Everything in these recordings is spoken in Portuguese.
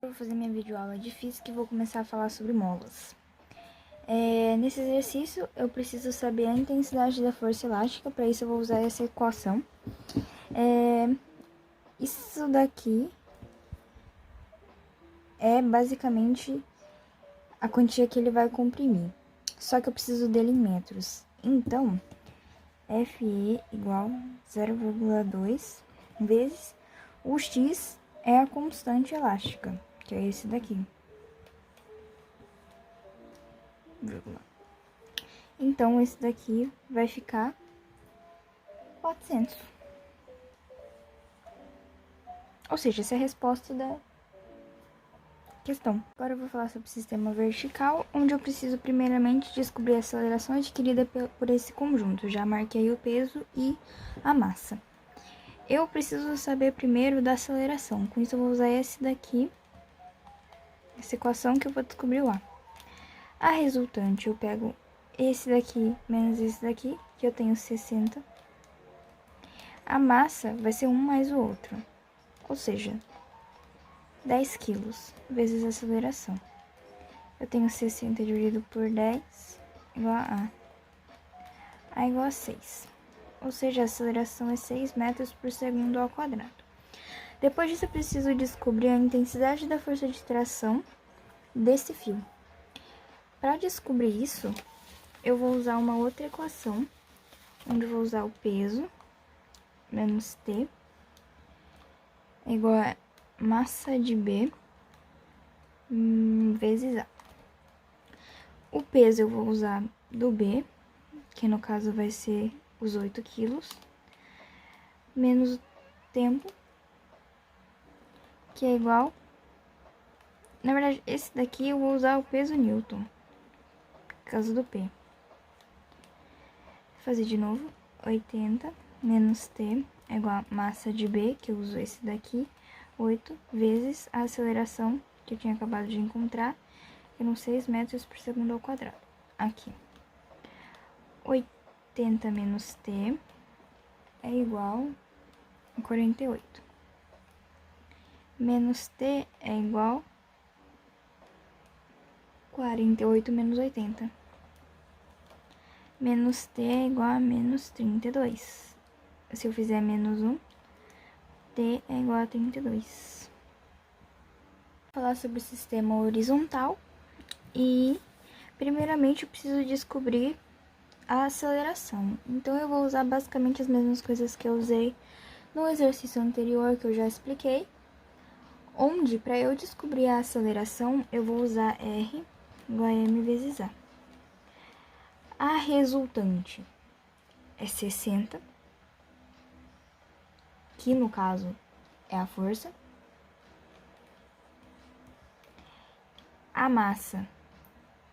Eu vou fazer minha videoaula de física e vou começar a falar sobre molas. Nesse exercício, eu preciso saber a intensidade da força elástica, para isso eu vou usar essa equação. Isso daqui é basicamente a quantia que ele vai comprimir, só que eu preciso dele em metros. Então, Fe igual 0,2 vezes o x é a constante elástica, que é esse daqui. Então, esse daqui vai ficar 400. Ou seja, essa é a resposta da questão. Agora eu vou falar sobre o sistema vertical, onde eu preciso primeiramente descobrir a aceleração adquirida por esse conjunto. Já marquei o peso e a massa. Eu preciso saber primeiro da aceleração. Com isso eu vou usar esse daqui, essa equação que eu vou descobrir lá. A resultante eu pego esse daqui menos esse daqui, que eu tenho 60. A massa vai ser um mais o outro, ou seja, 10 quilos vezes a aceleração. Eu tenho 60 dividido por 10 igual a A igual a 6. Ou seja, a aceleração é 6 metros por segundo ao quadrado. Depois disso, eu preciso descobrir a intensidade da força de tração desse fio. Para descobrir isso, eu vou usar uma outra equação, onde eu vou usar o peso menos T é igual a massa de B vezes A. O peso eu vou usar do B, que no caso vai ser os 8 quilos, menos o tempo, que é igual... Na verdade, esse daqui eu vou usar o peso Newton, por causa do P. Vou fazer de novo, 80 menos T é igual a massa de B, que eu uso esse daqui, 8 vezes a aceleração que eu tinha acabado de encontrar, que eram 6 metros por segundo ao quadrado. Aqui. 80 menos T é igual a 48. Menos T é igual a 48 menos 80. Menos T é igual a menos 32. Se eu fizer menos 1, T é igual a 32. Vou falar sobre o sistema horizontal e, primeiramente, eu preciso descobrir a aceleração. Então, eu vou usar basicamente as mesmas coisas que eu usei no exercício anterior, que eu já expliquei, onde, para eu descobrir a aceleração, eu vou usar R igual a M vezes A. A resultante é 60, que no caso é a força. A massa,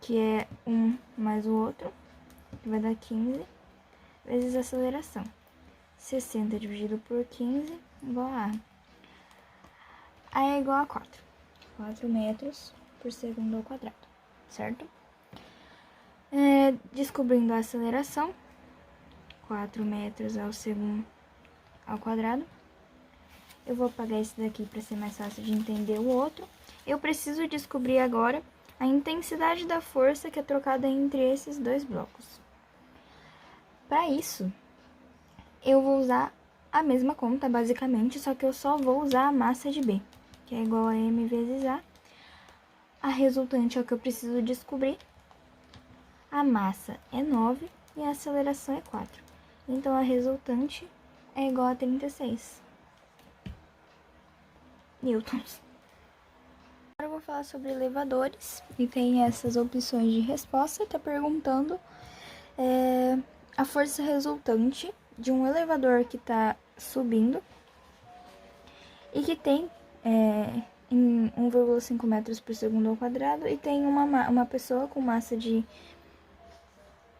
que é um mais o outro, que vai dar 15, vezes a aceleração. 60 dividido por 15 igual a A. A é igual a 4. 4 metros por segundo ao quadrado, certo? Descobrindo a aceleração, 4 metros ao segundo ao quadrado. Eu vou apagar esse daqui para ser mais fácil de entender o outro. Eu preciso descobrir agora a intensidade da força que é trocada entre esses dois blocos. Para isso, eu vou usar a mesma conta, basicamente, só que eu só vou usar a massa de B, que é igual a M vezes A. A resultante é o que eu preciso descobrir. A massa é 9 e a aceleração é 4. Então, a resultante é igual a 36 newtons. Agora eu vou falar sobre elevadores, e tem essas opções de resposta. Está perguntando a força resultante de um elevador que está subindo e que tem em 1,5 metros por segundo ao quadrado e tem uma pessoa com massa de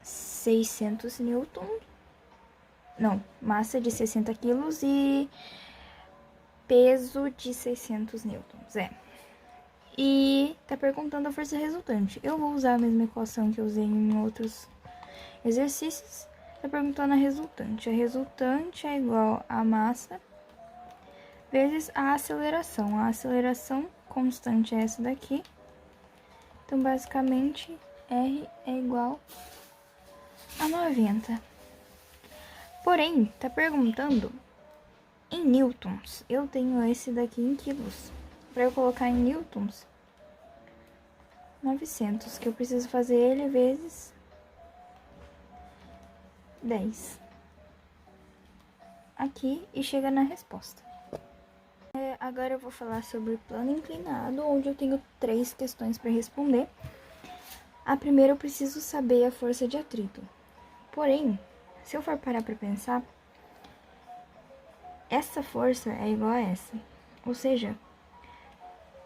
600 newton, não, massa de 60 quilos e peso de 600 newtons, E tá perguntando a força resultante. Eu vou usar a mesma equação que eu usei em outros exercícios. Tá perguntando a resultante. A resultante é igual a massa vezes a aceleração. A aceleração constante é essa daqui. Então, basicamente, R é igual a 90. Porém, tá perguntando em newtons. Eu tenho esse daqui em quilos. Para eu colocar em newtons, 900, que eu preciso fazer ele vezes 10. Aqui e chega na resposta. Agora eu vou falar sobre plano inclinado, onde eu tenho 3 questões para responder. A primeira eu preciso saber a força de atrito. Porém, se eu for parar para pensar, essa força é igual a essa. Ou seja,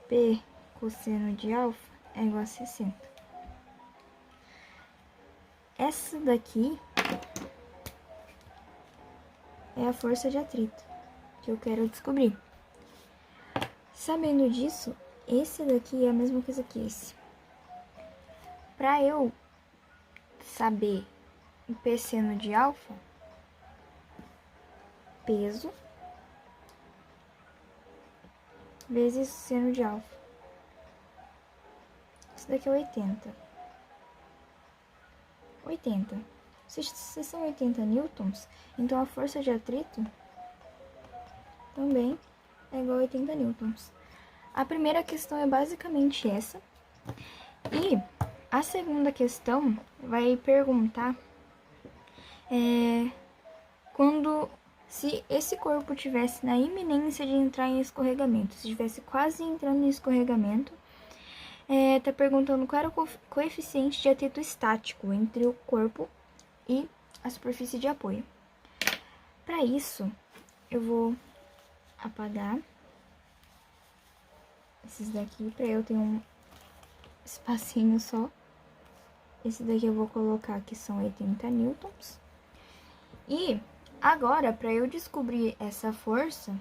P cosseno de alfa é igual a 60. Essa daqui é a força de atrito que eu quero descobrir. Sabendo disso, esse daqui é a mesma coisa que esse. Para eu saber o P seno de alfa, peso vezes seno de alfa. Isso daqui é 80. 80. Se são 80 newtons, então a força de atrito também é igual a 80 newtons. A primeira questão é basicamente essa. E a segunda questão vai perguntar se esse corpo tivesse na iminência de entrar em escorregamento, se estivesse quase entrando em escorregamento, tá perguntando qual era o coeficiente de atrito estático entre o corpo e a superfície de apoio. Para isso, eu vou apagar esses daqui, para eu ter um espacinho só. Esse daqui eu vou colocar que são 80 newtons. E agora, para eu descobrir essa força,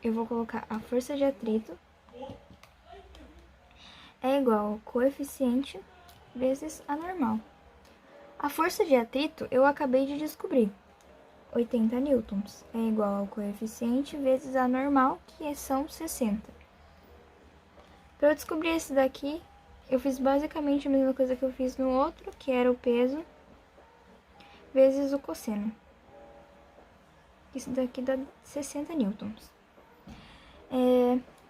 eu vou colocar a força de atrito é igual ao coeficiente vezes a normal. A força de atrito eu acabei de descobrir. 80 newtons é igual ao coeficiente vezes a normal, que são 60. Para eu descobrir esse daqui, eu fiz basicamente a mesma coisa que eu fiz no outro, que era o peso vezes o cosseno. Isso daqui dá 60 newtons.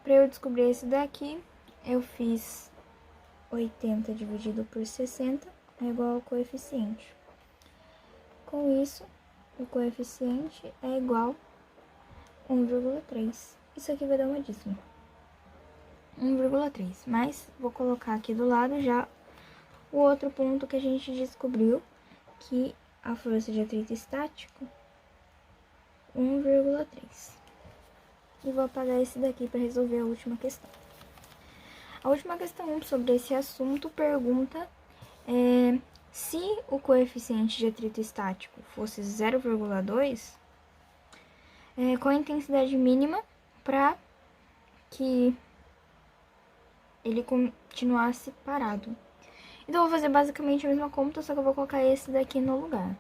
Para eu descobrir esse daqui, eu fiz 80 dividido por 60 é igual ao coeficiente. Com isso, o coeficiente é igual a 1,3. Isso aqui vai dar uma dízima. 1,3. Mas vou colocar aqui do lado já o outro ponto que a gente descobriu, que a força de atrito estático 1,3. E vou apagar esse daqui para resolver a última questão. A última questão sobre esse assunto pergunta se o coeficiente de atrito estático fosse 0,2, qual a intensidade mínima para que ele continuasse parado. Então, eu vou fazer basicamente a mesma conta, só que eu vou colocar esse daqui no lugar.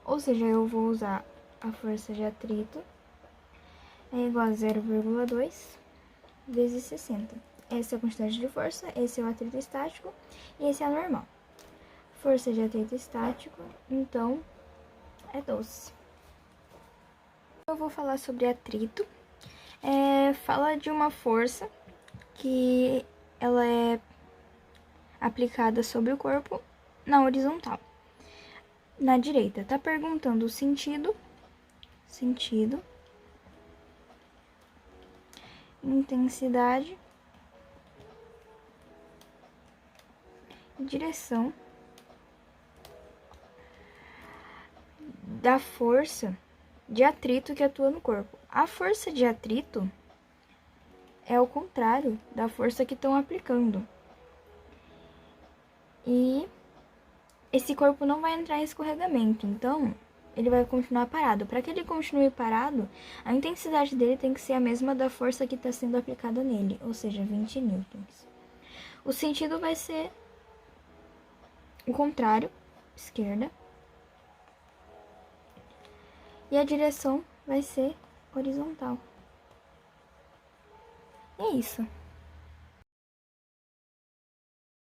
Ou seja, eu vou usar a força de atrito é igual a 0,2 vezes 60. Essa é a quantidade de força, esse é o atrito estático e esse é a normal. Força de atrito estático, então, é 12. Eu vou falar sobre atrito. Fala de uma força que ela é aplicada sobre o corpo na horizontal. Na direita, tá perguntando o sentido, intensidade, direção da força de atrito que atua no corpo. A força de atrito é o contrário da força que estão aplicando. E esse corpo não vai entrar em escorregamento, então ele vai continuar parado. Para que ele continue parado, a intensidade dele tem que ser a mesma da força que está sendo aplicada nele, ou seja, 20 newtons. O sentido vai ser o contrário, esquerda. E a direção vai ser horizontal. E é isso.